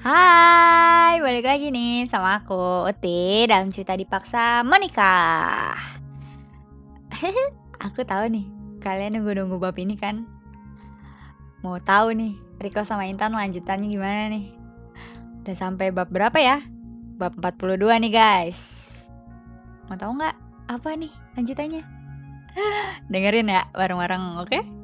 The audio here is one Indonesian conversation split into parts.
Hai, balik lagi nih sama aku Uti dalam cerita dipaksa menikah. Aku tahu nih, kalian nunggu-nunggu bab ini kan? Mau tahu nih, Riko sama Intan lanjutannya gimana nih? Udah sampai bab berapa ya? Bab 42 nih guys. Mau tahu nggak apa nih lanjutannya? Dengerin ya bareng-bareng, oke?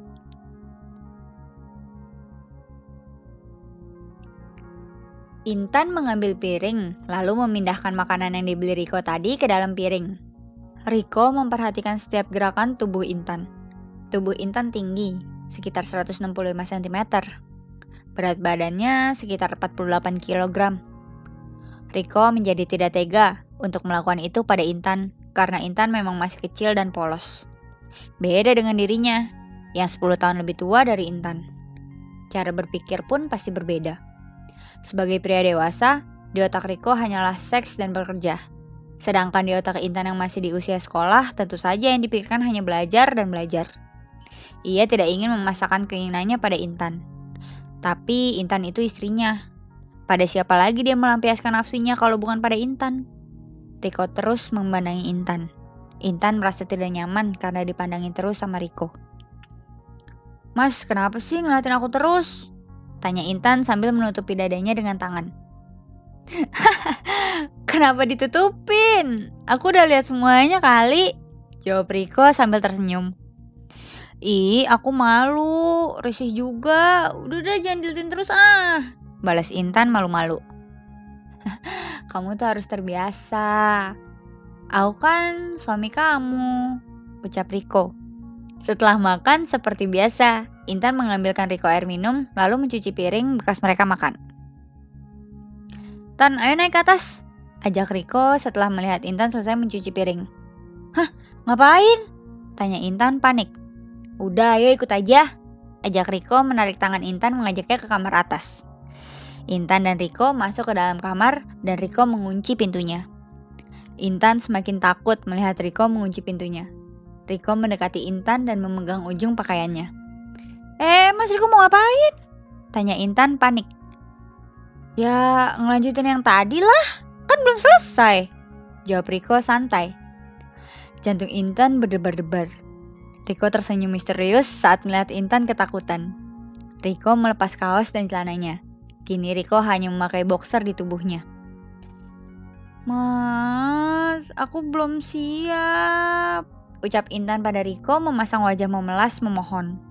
Intan mengambil piring, lalu memindahkan makanan yang dibeli Riko tadi ke dalam piring. Riko memperhatikan setiap gerakan tubuh Intan. Tubuh Intan tinggi, sekitar 165 cm. Berat badannya sekitar 48 kg. Riko menjadi tidak tega untuk melakukan itu pada Intan karena Intan memang masih kecil dan polos. Beda dengan dirinya, yang 10 tahun lebih tua dari Intan. Cara berpikir pun pasti berbeda. Sebagai pria dewasa, di otak Riko hanyalah seks dan bekerja. Sedangkan di otak Intan yang masih di usia sekolah, tentu saja yang dipikirkan hanya belajar dan belajar. Ia tidak ingin memasakkan keinginannya pada Intan. Tapi Intan itu istrinya. Pada siapa lagi dia melampiaskan nafsunya kalau bukan pada Intan? Riko terus memandangi Intan. Intan merasa tidak nyaman karena dipandangin terus sama Riko. "Mas, kenapa sih ngeliatin aku terus?" tanya Intan sambil menutupi dadanya dengan tangan. "Kenapa ditutupin? Aku udah lihat semuanya kali," jawab Riko sambil tersenyum. "Ih, aku malu, risih juga. Udah jangan diliatin terus ah," balas Intan malu-malu. "Kamu tuh harus terbiasa. Aku kan suami kamu," ucap Riko. Setelah makan seperti biasa, Intan mengambilkan Riko air minum lalu mencuci piring bekas mereka makan. "Tan, ayo naik ke atas," ajak Riko setelah melihat Intan selesai mencuci piring. "Hah, ngapain?" tanya Intan panik. "Udah, ayo ikut aja," ajak Riko menarik tangan Intan mengajaknya ke kamar atas. Intan dan Riko masuk ke dalam kamar dan Riko mengunci pintunya. Intan semakin takut melihat Riko mengunci pintunya. Riko mendekati Intan dan memegang ujung pakaiannya. Mas Riko mau ngapain?" tanya Intan panik. "Ya, ngelanjutin yang tadi lah, kan belum selesai," jawab Riko santai. Jantung Intan berdebar-debar. Riko tersenyum misterius saat melihat Intan ketakutan. Riko melepas kaos dan celananya. Kini Riko hanya memakai boxer di tubuhnya. "Mas, aku belum siap," ucap Intan pada Riko memasang wajah memelas memohon.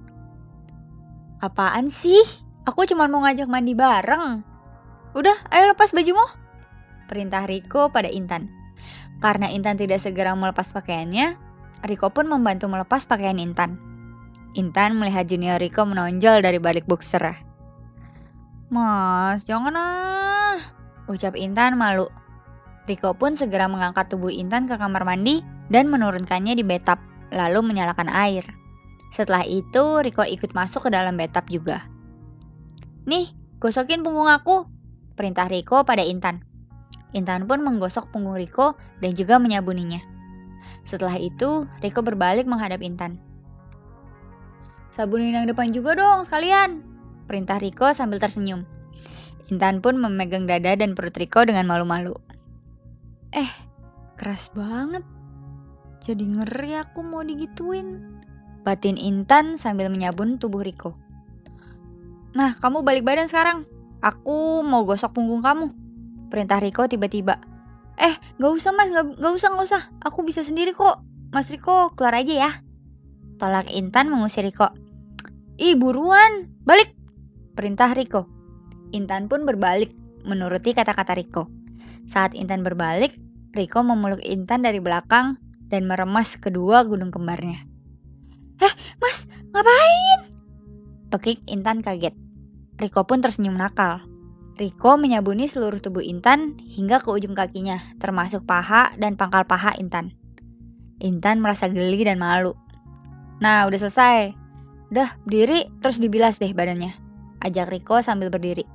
"Apaan sih? Aku cuma mau ngajak mandi bareng. Udah, ayo lepas bajumu," perintah Riko pada Intan. Karena Intan tidak segera melepas pakaiannya, Riko pun membantu melepas pakaian Intan. Intan melihat junior Riko menonjol dari balik boxer. "Mas, jangan ah," ucap Intan malu. Riko pun segera mengangkat tubuh Intan ke kamar mandi dan menurunkannya di bathtub, lalu menyalakan air. Setelah itu, Riko ikut masuk ke dalam bathtub juga. "Nih, gosokin punggung aku," perintah Riko pada Intan. Intan pun menggosok punggung Riko dan juga menyabuninya. Setelah itu, Riko berbalik menghadap Intan. "Sabunin yang depan juga dong sekalian," perintah Riko sambil tersenyum. Intan pun memegang dada dan perut Riko dengan malu-malu. Keras banget. Jadi ngeri aku mau digituin, batin Intan sambil menyabun tubuh Riko. "Nah, kamu balik badan sekarang. Aku mau gosok punggung kamu," perintah Riko tiba-tiba. Gak usah mas, gak usah. Aku bisa sendiri kok. Mas Riko, keluar aja ya," tolak Intan mengusir Riko. "Ih, buruan, balik," perintah Riko. Intan pun berbalik menuruti kata-kata Riko. Saat Intan berbalik, Riko memeluk Intan dari belakang dan meremas kedua gunung kembarnya. "Mas, ngapain?" pekik Intan kaget. Riko pun tersenyum nakal. Riko menyabuni seluruh tubuh Intan hingga ke ujung kakinya, termasuk paha dan pangkal paha Intan. Intan merasa geli dan malu. "Nah, udah selesai. Udah, berdiri terus dibilas deh badannya," ajak Riko sambil berdiri.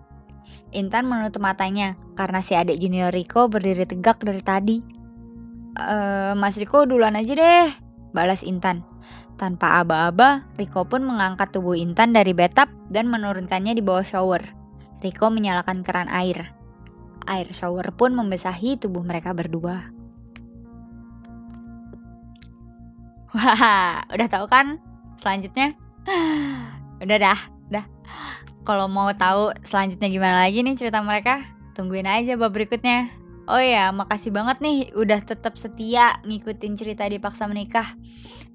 Intan menutup matanya karena si adik junior Riko berdiri tegak dari tadi. Mas Riko duluan aja deh," balas Intan. Tanpa aba-aba, Riko pun mengangkat tubuh Intan dari bathtub dan menurunkannya di bawah shower. Riko menyalakan keran air. Air shower pun membasahi tubuh mereka berdua. Wah, udah tahu kan selanjutnya? Udah dah. Kalau mau tahu selanjutnya gimana lagi nih cerita mereka, tungguin aja bab berikutnya. Oh ya, makasih banget nih udah tetap setia ngikutin cerita Dipaksa Menikah.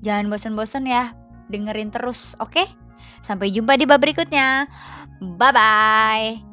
Jangan bosen-bosen ya, dengerin terus, oke? Sampai jumpa di bab berikutnya. Bye-bye.